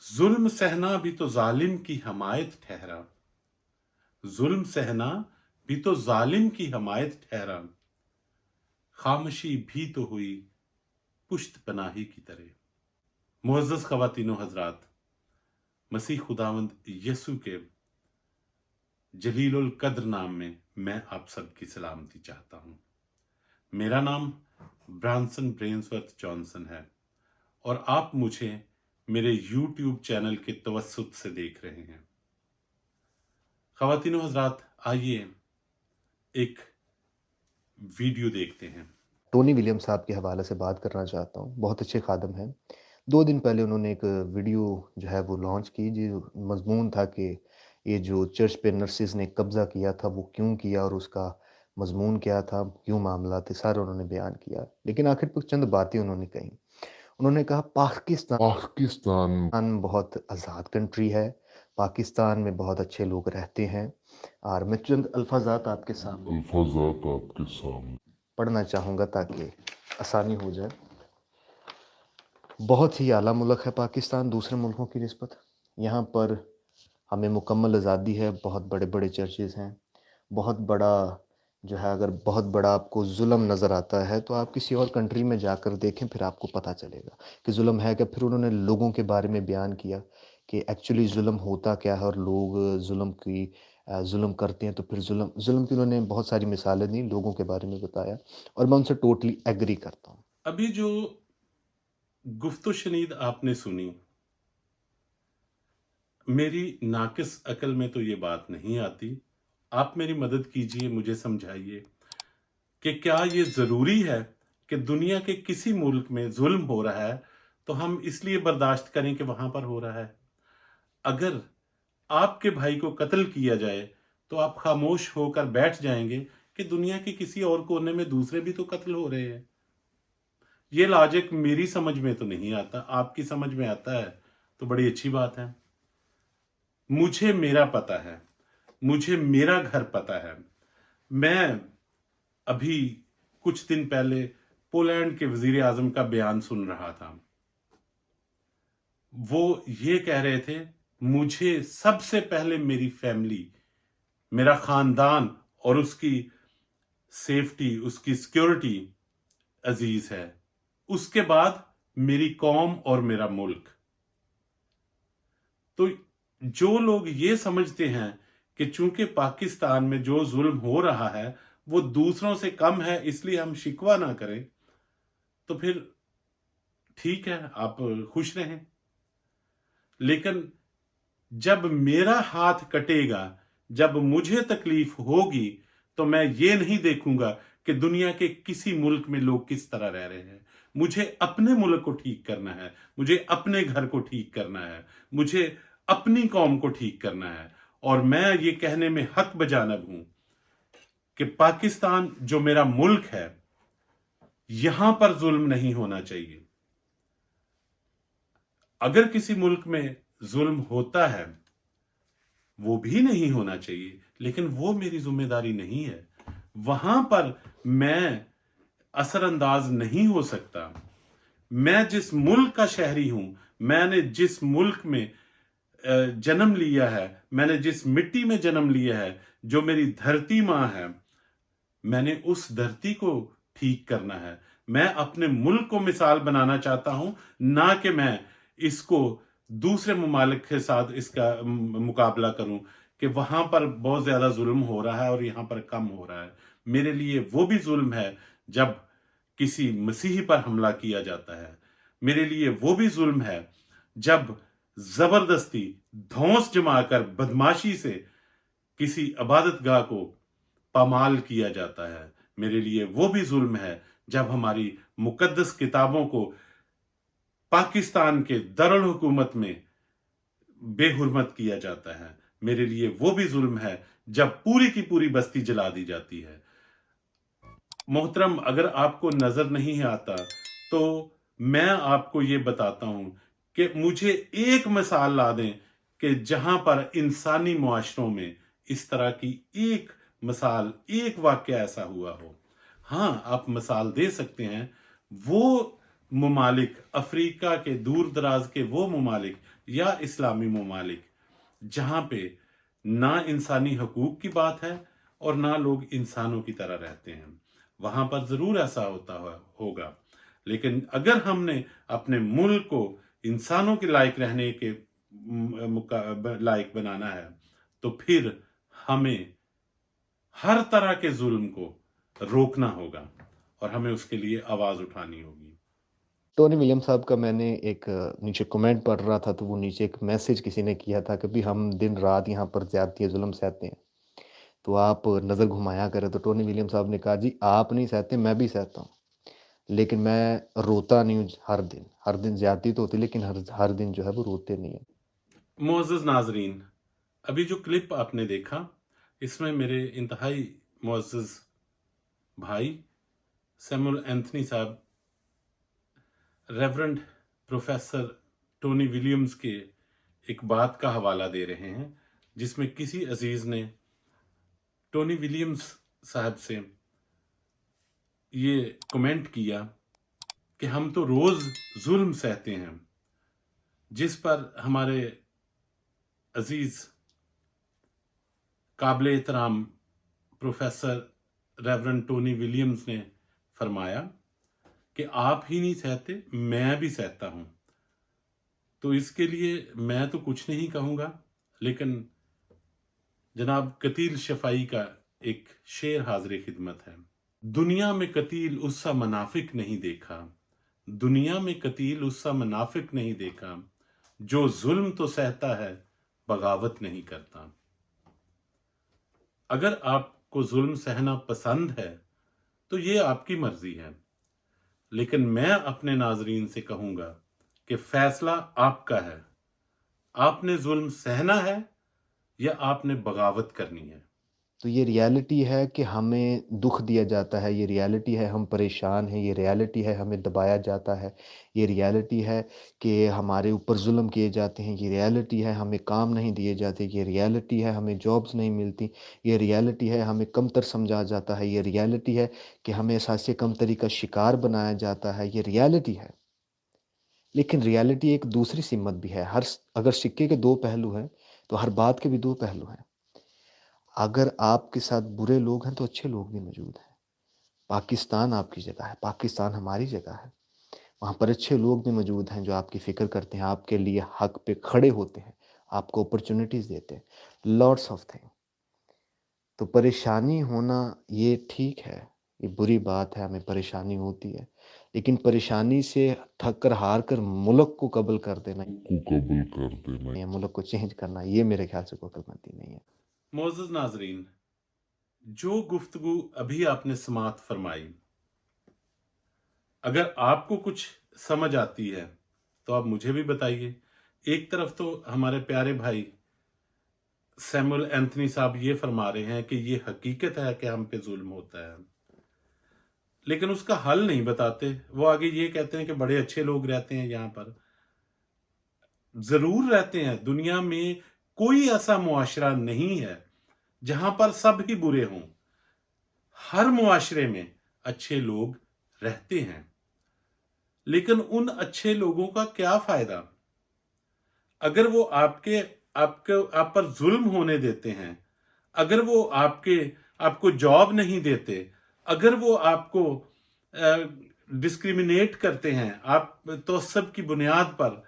जुल्म सहना भी तो जालिम की हमायत ठहरा। जुल्म सहना भी तो जालिम की हमायत ठहरा। खामोशी भी तो हुई पुश्त पनाही की तरह। मुअज़्ज़ज़ ख़वातीनो हज़रात, मसीह खुदावंद यसु के जलीलुल कद्र नाम में मैं आप सबकी सलामती चाहता हूँ। मेरा नाम ब्रांसन ब्रेन्सवर्थ जॉनसन है और आप मुझे मेरे यूट्यूब चैनल के तवस्सुत से देख रहे हैं। ख़वातीनो हज़रात, आइए एक वीडियो देखते हैं। टोनी विलियम्स साहब के हवाले से बात करना चाहता हूँ। बहुत अच्छे ख़ादिम हैं। 2 दिन पहले उन्होंने एक वीडियो जो है वो लॉन्च की, जो मज़मून था कि ये जो चर्च पे नर्सिस ने कब्ज़ा किया था वो क्यों किया और उसका मज़मून क्या था, क्यों मामला थे, सारा उन्होंने बयान किया। लेकिन आखिर पे चंद बातें उन्होंने कहीं। उन्होंने कहा पाकिस्तान पाकिस्तान बहुत आज़ाद कंट्री है, पाकिस्तान में बहुत अच्छे लोग रहते हैं और मैं चंद अल्फ़ाज़ात आपके सामने अल्फाजात आपके सामने पढ़ना चाहूँगा ताकि आसानी हो जाए। बहुत ही आला मुल्क है पाकिस्तान दूसरे मुल्कों की निस्बत। यहाँ पर हमें मुकम्मल आज़ादी है, बहुत बड़े-बड़े चर्चेज़ हैं, बहुत बड़ा जो है, अगर बहुत बड़ा आपको ज़ुल्म नज़र आता है तो आप किसी और कंट्री में जाकर देखें, फिर आपको पता चलेगा कि ज़ुल्म है क्या। फिर उन्होंने लोगों के बारे में बयान किया कि एक्चुअली ज़ुल्म होता क्या है और लोग ज़ुल्म करते हैं तो फिर ज़ुल्म की उन्होंने बहुत सारी मिसालें दी, लोगों के बारे में बताया और मैं उनसे टोटली एग्री करता हूँ। अभी जो गुफ्तो शनीद आपने सुनी, मेरी नाकिस अकल में तो ये बात नहीं आती। आप मेरी मदद कीजिए, मुझे समझाइए कि क्या ये ज़रूरी है कि दुनिया के किसी मुल्क में जुल्म हो रहा है तो हम इसलिए बर्दाश्त करें कि वहां पर हो रहा है। अगर आपके भाई को कत्ल किया जाए तो आप खामोश होकर बैठ जाएंगे कि दुनिया के किसी और कोने में दूसरे भी तो कत्ल हो रहे हैं। ये लॉजिक मेरी समझ में तो नहीं आता, आपकी समझ में आता है तो बड़ी अच्छी बात है। मुझे मेरा पता है, मुझे मेरा घर पता है। मैं अभी कुछ दिन पहले पोलैंड के वजीर आजम का बयान सुन रहा था। वो ये कह रहे थे, मुझे सबसे पहले मेरी फैमिली, मेरा खानदान और उसकी सेफ्टी, उसकी सिक्योरिटी अजीज है, उसके बाद मेरी कौम और मेरा मुल्क। तो जो लोग ये समझते हैं कि चूंकि पाकिस्तान में जो जुल्म हो रहा है वो दूसरों से कम है इसलिए हम शिकवा ना करें, तो फिर ठीक है, आप खुश रहें। लेकिन जब मेरा हाथ कटेगा, जब मुझे तकलीफ होगी, तो मैं ये नहीं देखूंगा कि दुनिया के किसी मुल्क में लोग किस तरह रह रहे हैं। मुझे अपने मुल्क को ठीक करना है, मुझे अपने घर को ठीक करना है, मुझे अपनी कौम को ठीक करना है। और मैं ये कहने में हक बजानब हूं कि पाकिस्तान जो मेरा मुल्क है, यहां पर जुल्म नहीं होना चाहिए। अगर किसी मुल्क में जुल्म होता है, वो भी नहीं होना चाहिए, लेकिन वो मेरी जिम्मेदारी नहीं है। वहां पर मैं असरअंदाज नहीं हो सकता। मैं जिस मुल्क का शहरी हूं, मैंने जिस मुल्क में जन्म लिया है, मैंने जिस मिट्टी में जन्म लिया है, जो मेरी धरती मां है, मैंने उस धरती को ठीक करना है। मैं अपने मुल्क को मिसाल बनाना चाहता हूं, ना कि मैं इसको दूसरे ममालिक के साथ इसका मुकाबला करूं कि वहां पर बहुत ज्यादा जुल्म हो रहा है और यहां पर कम हो रहा है। मेरे लिए वो भी जुल्म है जब किसी मसीही पर हमला किया जाता है। मेरे लिए वो भी जुल्म है जब जबरदस्ती धौंस जमाकर बदमाशी से किसी इबादतगाह को पामाल किया जाता है। मेरे लिए वो भी जुल्म है जब हमारी मुकद्दस किताबों को पाकिस्तान के दरुल हुकूमत में बेहुरमत किया जाता है। मेरे लिए वो भी जुल्म है जब पूरी की पूरी बस्ती जला दी जाती है। मोहतरम, अगर आपको नजर नहीं आता तो मैं आपको ये बताता हूं कि मुझे एक मिसाल ला दें कि जहां पर इंसानी मुआशरों में इस तरह की एक मिसाल, एक वाक्य ऐसा हुआ हो। हाँ, आप मिसाल दे सकते हैं। वो ममालिक, अफ्रीका के दूर दराज के वो ममालिक या इस्लामी ममालिक जहाँ पे ना इंसानी हकूक की बात है और ना लोग इंसानों की तरह रहते हैं, वहाँ पर ज़रूर ऐसा होगा। लेकिन अगर हमने अपने मुल्क को इंसानों के लायक रहने के लायक बनाना है, तो फिर हमें हर तरह के जुल्म को रोकना होगा और हमें उसके लिए आवाज़ उठानी होगी। टोनी विलियम साहब का मैंने एक नीचे कमेंट पढ़ रहा था, तो वो नीचे एक मैसेज किसी ने किया था कि भी हम दिन रात यहाँ पर ज़्यादती जुल्म सहते हैं, तो आप नज़र घुमाया करें। तो टोनी विलियम साहब ने कहा, जी आप नहीं सहते, मैं भी सहता हूँ, लेकिन मैं रोता नहीं हूँ हर दिन ज़्यादती तो होती, लेकिन हर दिन जो है वो रोते नहीं है। मुअज़्ज़ज़ नाज़रीन, अभी जो क्लिप आपने देखा, इसमें मेरे इंतहाई मुअज़्ज़ज़ भाई सैमुअल एंथनी साहब रेवरेंड प्रोफेसर टोनी विलियम्स के एक बात का हवाला दे रहे हैं, जिसमें किसी अजीज ने टोनी विलियम्स साहब से ये कमेंट किया कि हम तो रोज जुल्म सहते हैं, जिस पर हमारे अजीज काबिल एहतराम प्रोफेसर रेवरेंड टोनी विलियम्स ने फरमाया कि आप ही नहीं सहते, मैं भी सहता हूं। तो इसके लिए मैं तो कुछ नहीं कहूंगा, लेकिन जनाब कतील शफाई का एक शेर हाज़िर खिदमत है। दुनिया में कतील उससा मुनाफिक नहीं देखा, दुनिया में कतील उससा मुनाफिक नहीं देखा, जो जुल्म तो सहता है बगावत नहीं करता। अगर आपको जुल्म सहना पसंद है तो ये आपकी मर्जी है, लेकिन मैं अपने नाजरीन से कहूंगा कि फैसला आपका है। आपने जुल्म सहना है या आपने बगावत करनी है। तो ये रियलिटी है कि हमें दुख दिया जाता है, ये रियलिटी है हम परेशान हैं, ये रियलिटी है हमें दबाया जाता है, ये रियलिटी है कि हमारे ऊपर जुल्म किए जाते हैं, ये रियलिटी है हमें काम नहीं दिए जाते, ये रियलिटी है हमें जॉब्स नहीं मिलती, ये रियलिटी है हमें कमतर समझा जाता है, ये रियलिटी है कि हमें एहसास कमतरी का शिकार बनाया जाता है, ये रियलिटी है। लेकिन रियलिटी एक दूसरी सिमत भी है। अगर सिक्के के दो पहलू हैं, तो हर बात के भी दो पहलू हैं। अगर आपके साथ बुरे लोग हैं तो अच्छे लोग भी मौजूद हैं। पाकिस्तान आपकी जगह है, पाकिस्तान हमारी जगह है, वहाँ पर अच्छे लोग भी मौजूद हैं जो आपकी फ़िक्र करते हैं, आपके लिए हक पे खड़े होते हैं, आपको अपॉर्चुनिटीज़ देते हैं, लॉट्स ऑफ थिंग। तो परेशानी होना ये ठीक है, ये बुरी बात है, हमें परेशानी होती है, लेकिन परेशानी से थक कर हार कर मुल्क को कबल कर देना या मुल्क को चेंज करना, ये मेरे ख्याल से कोई अक्लमंदी नहीं है। मोअज़्ज़ज़ नाज़रीन, जो गुफ्तगू अभी आपने समात फरमाई, अगर आपको कुछ समझ आती है तो आप मुझे भी बताइए। एक तरफ तो हमारे प्यारे भाई सैमुअल एंथनी साहब ये फरमा रहे हैं कि ये हकीकत है कि हम पे जुल्म होता है, लेकिन उसका हल नहीं बताते। वो आगे ये कहते हैं कि बड़े अच्छे लोग रहते हैं यहाँ पर। जरूर रहते हैं, दुनिया में कोई ऐसा मुआशरा नहीं है जहां पर सब ही बुरे हों। हर मुआशरे में अच्छे लोग रहते हैं, लेकिन उन अच्छे लोगों का क्या फायदा अगर वो आप पर जुल्म होने देते हैं, अगर वो आपको जॉब नहीं देते, अगर वो आपको डिस्क्रिमिनेट करते हैं, आप तो सब की बुनियाद पर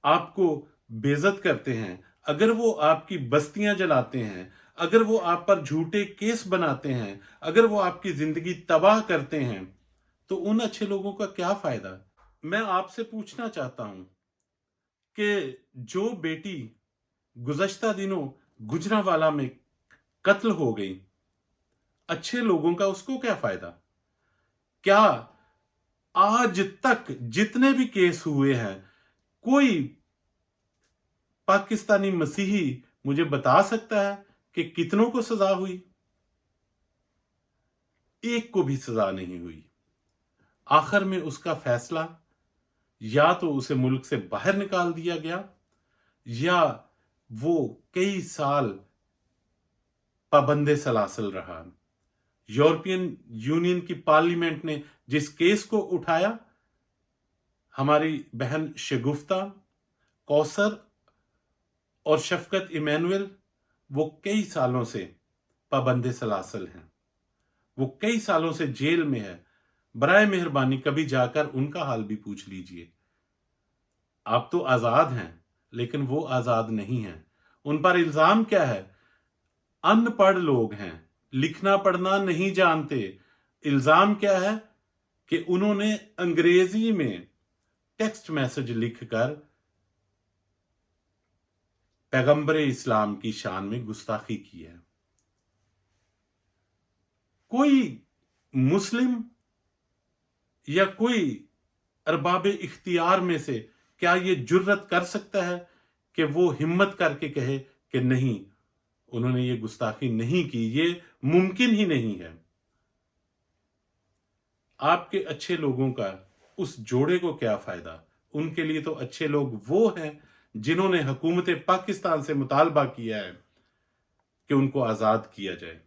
आपको बेइज्जत करते हैं, अगर वो आपकी बस्तियां जलाते हैं, अगर वो आप पर झूठे केस बनाते हैं, अगर वो आपकी जिंदगी तबाह करते हैं, तो उन अच्छे लोगों का क्या फायदा। मैं आपसे पूछना चाहता हूं कि जो बेटी गुज़श्ता दिनों गुजरांवाला में कत्ल हो गई, अच्छे लोगों का उसको क्या फायदा। क्या आज तक जितने भी केस हुए हैं, कोई पाकिस्तानी मसीही मुझे बता सकता है कि कितनों को सजा हुई? एक को भी सजा नहीं हुई। आखिर में उसका फैसला या तो उसे मुल्क से बाहर निकाल दिया गया, या वो कई साल पाबंदे सलासल रहा। यूरोपियन यूनियन की पार्लियामेंट ने जिस केस को उठाया, हमारी बहन शगुफ्ता कौसर और शफकत इमैनुअल वो कई सालों से पाबंदे सलासल हैं, वो कई सालों से जेल में है। बराए मेहरबानी कभी जाकर उनका हाल भी पूछ लीजिए। आप तो आजाद हैं, लेकिन वो आजाद नहीं हैं। उन पर इल्जाम क्या है? अनपढ़ लोग हैं, लिखना पढ़ना नहीं जानते। इल्जाम क्या है कि उन्होंने अंग्रेजी में टेक्स्ट मैसेज लिखकर पैगंबर इस्लाम की शान में गुस्ताखी की है। कोई मुस्लिम या कोई अरबाब इख्तियार में से क्या ये जुर्रत कर सकता है कि वो हिम्मत करके कहे कि नहीं, उन्होंने ये गुस्ताखी नहीं की? ये मुमकिन ही नहीं है। आपके अच्छे लोगों का उस जोड़े को क्या फायदा? उनके लिए तो अच्छे लोग वो हैं जिन्होंने हुकूमत पाकिस्तान से मुतालबा किया है कि उनको आज़ाद किया जाए।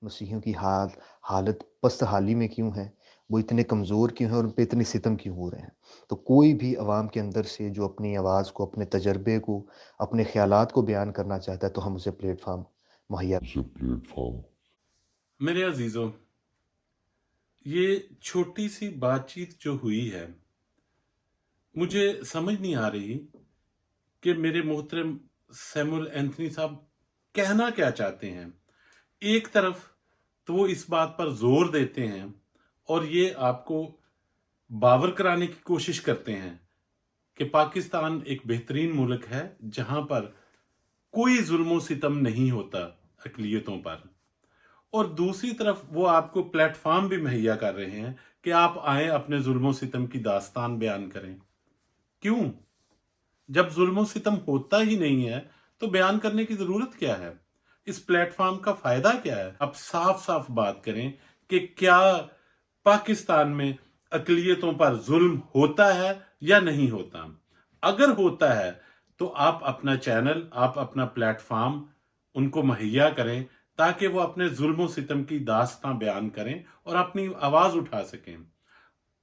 मसीहियों की हालत पस्त हाली में क्यों है, वो इतने कमज़ोर क्यों हैं और उन पे इतने सितम क्यों हो रहे हैं? तो कोई भी अवाम के अंदर से जो अपनी आवाज़ को, अपने तजर्बे को, अपने ख़यालात को बयान करना चाहता है, तो हम उसे प्लेटफार्म मुहैया। उसे प्लेटफॉर्म मेरे अजीजों, ये छोटी सी बातचीत जो हुई है, मुझे समझ नहीं आ रही कि मेरे मोहतरम सैमुअल एंथनी साहब कहना क्या चाहते हैं। एक तरफ तो वो इस बात पर जोर देते हैं और ये आपको बावर कराने की कोशिश करते हैं कि पाकिस्तान एक बेहतरीन मुल्क है जहां पर कोई जुल्म सितम नहीं होता अकलियतों पर, और दूसरी तरफ वो आपको प्लेटफॉर्म भी मुहैया कर रहे हैं कि आप आए अपने जुल्म सितम की दास्तान बयान करें। क्यों? जब जुल्म सितम होता ही नहीं है तो बयान करने की जरूरत क्या है? इस प्लेटफॉर्म का फायदा क्या है? अब साफ साफ बात करें कि क्या पाकिस्तान में अकलियतों पर जुल्म होता है या नहीं होता। अगर होता है तो आप अपना चैनल, आप अपना प्लेटफॉर्म उनको मुहैया करें ताकि वो अपने जुल्म सितम की दास्तां बयान करें और अपनी आवाज उठा सकें।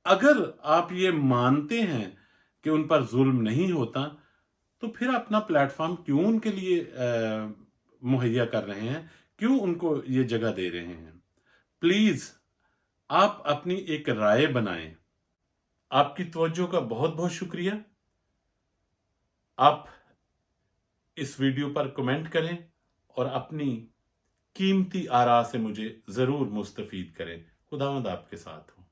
अगर आप ये मानते हैं कि उन पर जुल्म नहीं होता तो फिर अपना प्लेटफॉर्म क्यों उनके लिए मुहैया कर रहे हैं, क्यों उनको ये जगह दे रहे हैं? प्लीज आप अपनी एक राय बनाएं। आपकी तवज्जो का बहुत बहुत शुक्रिया। आप इस वीडियो पर कमेंट करें और अपनी कीमती आरा से मुझे जरूर मुस्तफीद करें। खुदावंद आपके साथ हो।